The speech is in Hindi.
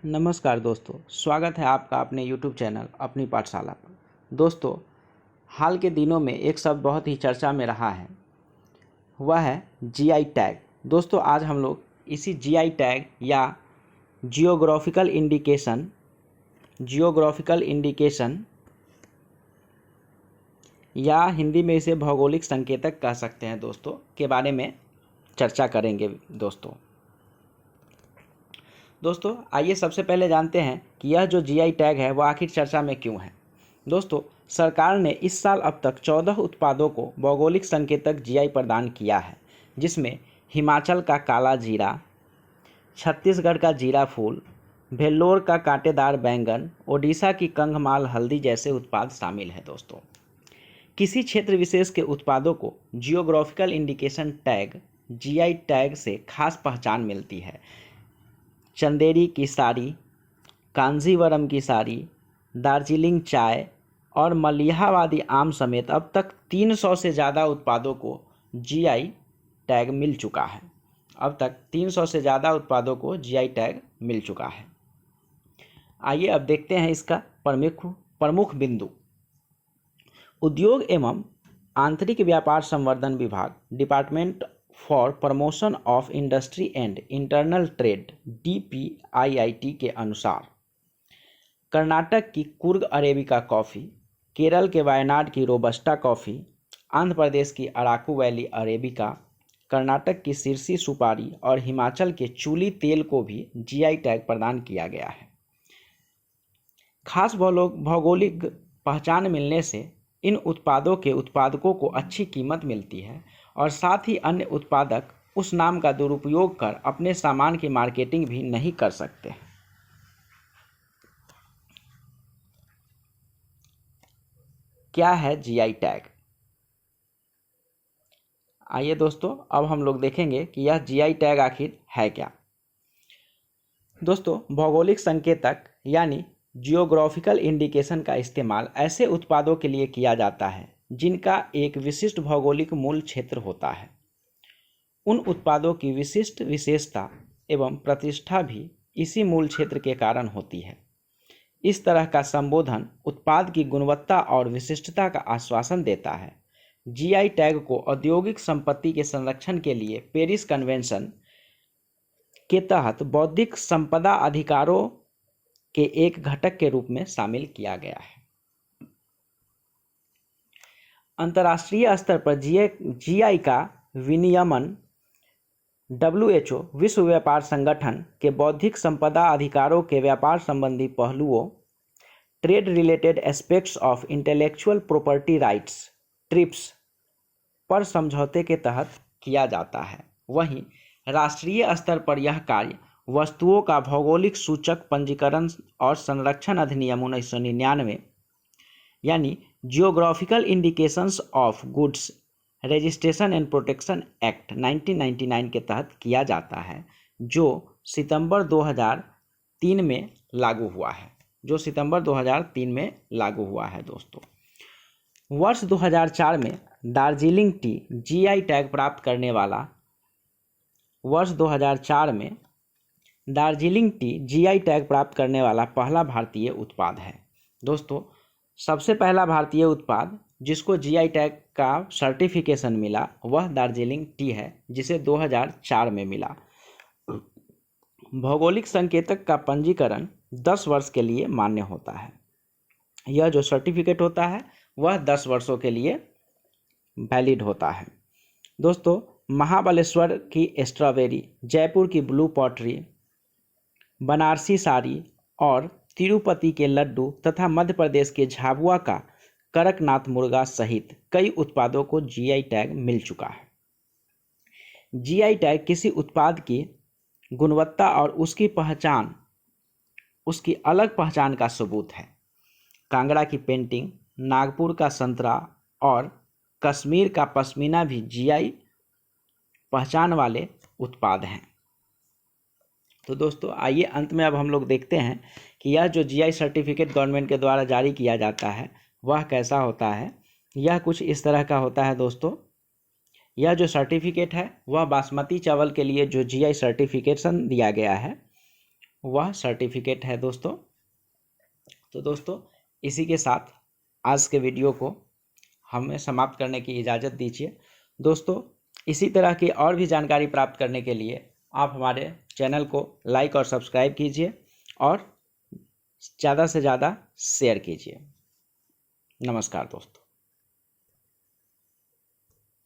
नमस्कार दोस्तों, स्वागत है आपका अपने YouTube चैनल अपनी पाठशाला पर। दोस्तों, हाल के दिनों में एक शब्द बहुत ही चर्चा में रहा है, वह है जीआई टैग। दोस्तों, आज हम लोग इसी जीआई टैग या जियोग्राफिकल इंडिकेशन या हिंदी में इसे भौगोलिक संकेतक कह सकते हैं दोस्तों, के बारे में चर्चा करेंगे। दोस्तों आइए सबसे पहले जानते हैं कि यह जो जीआई टैग है वह आखिर चर्चा में क्यों है। दोस्तों, सरकार ने इस साल अब तक 14 उत्पादों को भौगोलिक संकेतक जीआई प्रदान किया है, जिसमें हिमाचल का काला जीरा, छत्तीसगढ़ का जीरा फूल, भेल्लोर का कांटेदार बैंगन, ओडिशा की कंगमाल हल्दी जैसे उत्पाद शामिल हैं। दोस्तों, किसी क्षेत्र विशेष के उत्पादों को geographical indication tag GI tag से खास पहचान मिलती है। चंदेरी की साड़ी, कांजीवरम की साड़ी, दार्जिलिंग चाय और मलिहाबादी आम समेत अब तक 300 से ज़्यादा उत्पादों को जीआई टैग मिल चुका है। आइए अब देखते हैं इसका प्रमुख बिंदु। उद्योग एवं आंतरिक व्यापार संवर्धन विभाग, department for promotion of industry and internal trade DPIIT के अनुसार कर्नाटक की कुर्ग अरेबिका कॉफ़ी, केरल के वायनाड की रोबस्टा कॉफ़ी, आंध्र प्रदेश की अराकू वैली अरेबिका, कर्नाटक की सिरसी सुपारी और हिमाचल के चूली तेल को भी जीआई टैग प्रदान किया गया है। खास भौगोलिक पहचान मिलने से इन उत्पादों के उत्पादकों को अच्छी कीमत मिलती है और साथ ही अन्य उत्पादक उस नाम का दुरुपयोग कर अपने सामान की मार्केटिंग भी नहीं कर सकते। क्या है जीआई टैग? आइए दोस्तों, अब हम लोग देखेंगे कि यह जीआई टैग आखिर है क्या। दोस्तों, भौगोलिक संकेतक यानी जियोग्राफिकल इंडिकेशन का इस्तेमाल ऐसे उत्पादों के लिए किया जाता है जिनका एक विशिष्ट भौगोलिक मूल क्षेत्र होता है। उन उत्पादों की विशिष्ट विशेषता एवं प्रतिष्ठा भी इसी मूल क्षेत्र के कारण होती है। इस तरह का संबोधन उत्पाद की गुणवत्ता और विशिष्टता का आश्वासन देता है। जीआई टैग को औद्योगिक संपत्ति के संरक्षण के लिए पेरिस कन्वेंशन के तहत बौद्धिक संपदा अधिकारों के एक घटक के रूप में शामिल किया गया है। अंतर्राष्ट्रीय स्तर पर जीआई का विनियमन WHO विश्व व्यापार संगठन के बौद्धिक संपदा अधिकारों के व्यापार संबंधी पहलुओं trade related aspects of intellectual property rights trips पर समझौते के तहत किया जाता है। वहीं राष्ट्रीय स्तर पर यह कार्य वस्तुओं का भौगोलिक सूचक पंजीकरण और संरक्षण अधिनियम 1999 यानी geographical indications of goods registration and protection act 1999 के तहत किया जाता है, जो सितंबर 2003 में लागू हुआ है। दोस्तों, वर्ष 2004 में दार्जिलिंग टी जीआई टैग प्राप्त करने वाला पहला भारतीय उत्पाद है। दोस्तों, सबसे पहला भारतीय उत्पाद जिसको जीआई टैग का सर्टिफिकेशन मिला वह दार्जिलिंग टी है, जिसे 2004 में मिला। भौगोलिक संकेतक का पंजीकरण 10 वर्ष के लिए मान्य होता है। यह जो सर्टिफिकेट होता है वह 10 वर्षों के लिए वैलिड होता है। दोस्तों, महाबलेश्वर की स्ट्रॉबेरी, जयपुर की ब्लू पॉटरी, बनारसी साड़ी और तिरुपति के लड्डू तथा मध्य प्रदेश के झाबुआ का कड़कनाथ मुर्गा सहित कई उत्पादों को जीआई टैग मिल चुका है। जीआई टैग किसी उत्पाद की गुणवत्ता और उसकी अलग पहचान का सबूत है। कांगड़ा की पेंटिंग, नागपुर का संतरा और कश्मीर का पश्मीना भी जीआई पहचान वाले उत्पाद हैं। तो दोस्तों, आइए अंत में अब हम लोग देखते हैं कि यह जो जीआई सर्टिफिकेट गवर्नमेंट के द्वारा जारी किया जाता है वह कैसा होता है। यह कुछ इस तरह का होता है। दोस्तों, यह जो सर्टिफिकेट है वह बासमती चावल के लिए जो जीआई सर्टिफिकेशन दिया गया है वह सर्टिफिकेट है दोस्तों। तो दोस्तों इसी के साथ आज के वीडियो को हमें समाप्त करने की इजाज़त दीजिए। दोस्तों इसी तरह की और भी जानकारी प्राप्त करने के लिए आप हमारे चैनल को लाइक और सब्सक्राइब कीजिए और ज़्यादा से ज़्यादा शेयर कीजिए। नमस्कार दोस्तों।